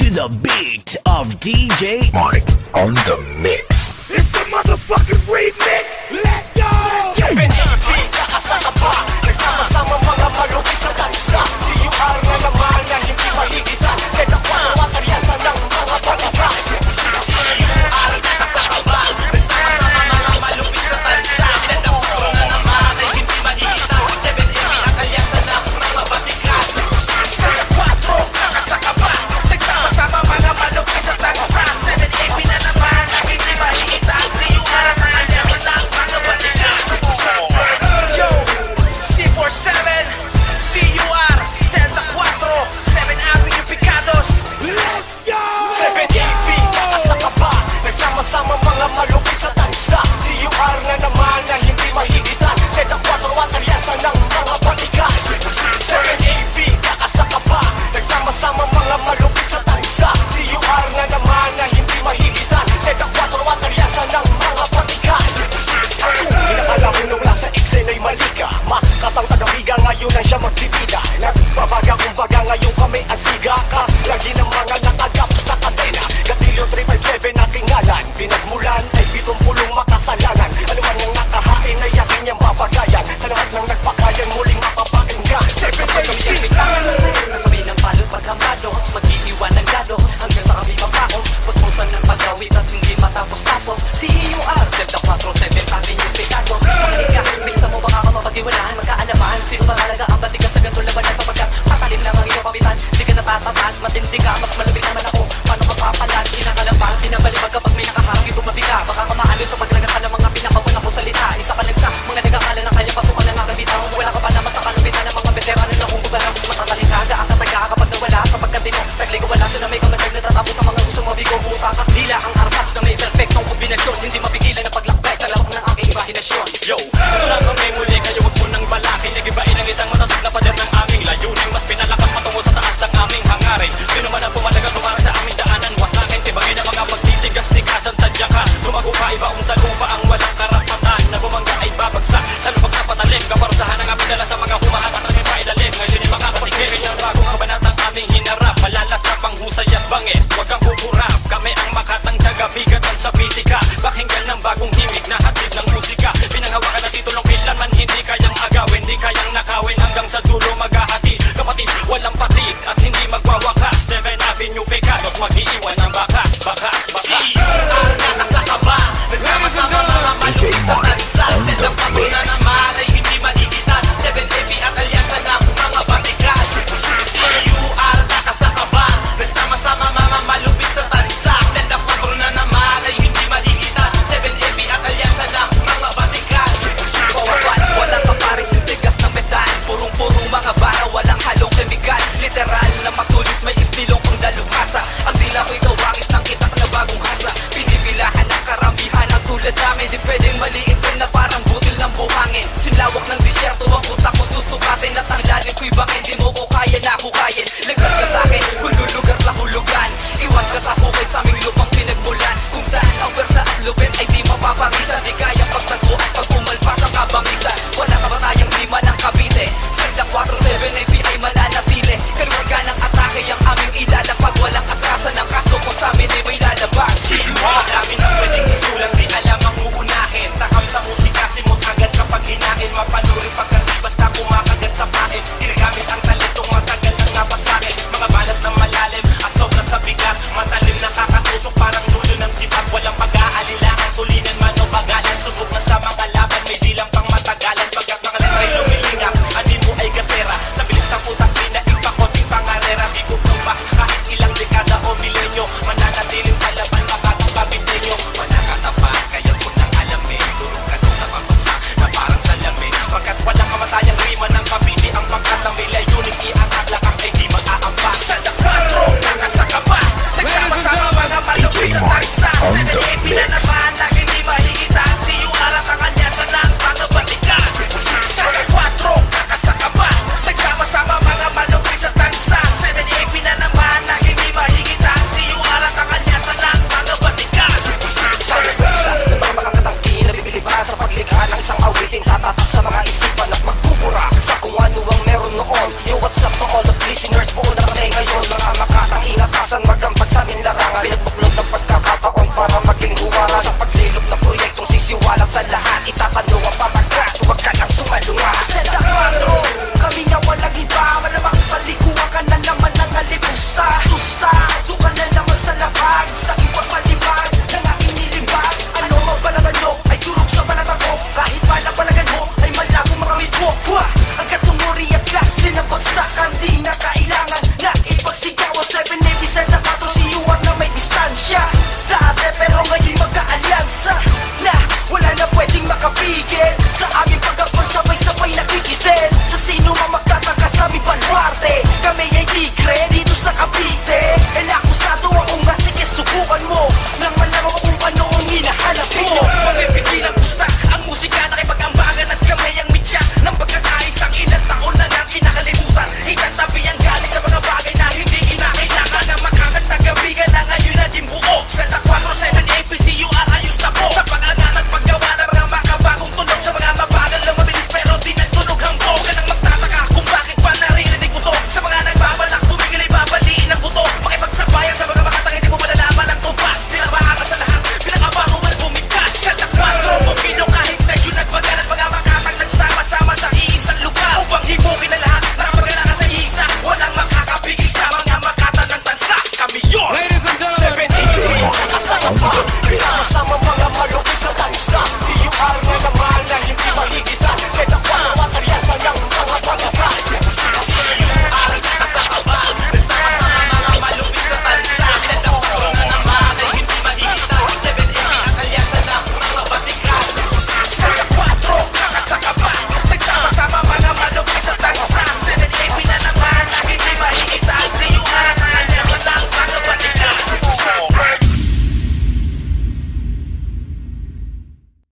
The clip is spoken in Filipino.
to the beat of DJ Mike on the mix. It's the motherfucking remix. Let's go! Kevin AP, kakasama pa. Nagsama-sama mga malupit sa tansa. CUR na naman na hindi mahigitan. Set up na mataryansa ng mga patika. CUR, kakasama pa. Nagsama-sama mga malupit sa tansa. Set up na naman na hindi mahigitan. 7AP, kakalyansa ng mga patika. Set up 4, kakasama pa. Nagsama-sama mga malupit sa tansa. 7AP na naman na hindi mahigitan. CUR, kakalyansa ng mga patika. Yo, C47, CUR, Santa 4, 7 Avenue Picados. Let's go! 7AP, kakasaka pa. Nagsama-sama mga malupit sa tansa. CUR na naman na hindi mahigitan. Santa 4, wataryansa ng mga patika. 7AP, kakasaka pa. Nagsama-sama mga malupit sa tansa. CUR na naman na hindi mahigitan. Santa 4, wataryansa ng mga patika. Inakala ko nung nasa eksena'y mali ka. Makatang tagabiga ngayon ang siya magbibida. Nagbabaga kumbaga ngayon kami ang siga ka. Lagi ng mga nakagapos na kadena. Gatilyo 357 aking ngalan. Pinagmulan ay 70 makasalanan. Ano man yung nakahain ay aking niyang babagayan. Sa lahat ng nagpakayan muling mapapakinggan. 7 Kasabay ng palo pagkamado, mag-iiwan ng gado hanggang sa kami mapakos. Puspusan ng pagawid at hindi matapos-tapos. CUR, Delta 47 Avenue Picados. Makinig ka, bisa mo baka ka mapag-iwalaan. Magkaalaman, sino ba talaga ang batikan sa ganito labanan? Sapagkat patalim lang ang iyong kapitan. Di ka natatatan, matindi ka, mas malapit naman ako. Paano mapapalan, kinakalampang, pinabalibag kapag may nakaharang itumabi ka. Baka kamaalin sa paglagan ng mga pinakawalang ko salita. Isa ka lang sa mga nagakala ng kanya pasukan ng mga bitaw. Wala ka pa naman sa kalupitan ng mga veterano na kung kubalang matatalita. Ang kataga kapag nawala sapagkat di mo tagli ko wala sila may kamatag na tatapos sa mga gusto mo bigo utak at dila ang armas na may perfectong kombinasyon. Hindi mapigilan na paglakbay sa lawak ng aking imahinasyon. Yo, ito lang kami muli kayo wag mo nang balakin. Nagibain ang isang matatag na pader ng aming layunin. Mas pinalakas patungo sa taas ang aming hangarin. Sino man ang pumalaga tumarang sa aming daanan. Wasakin, tibagay na mga magtitigas tikasan sadya ka. Sumago ka ibaong sa lupa ang walang karapatan. Na bumangga ay babagsak sa lubag na patalim. Kaparusahan ang aming dala sa mga humahakas na may pailalim. Ngayon ay makakapatigil ng bagong kabanatang aming hinarap. Malalasap ang husay at bangis. Huwag kang kukurap. Kami ang makatang tagabigatan sa pitika. Pakinggan ng bagong himig na hatid ng musika. Pinanghawakan na titulong kailanman hindi kayang agawin. Di kayang nakawin hanggang sa dulo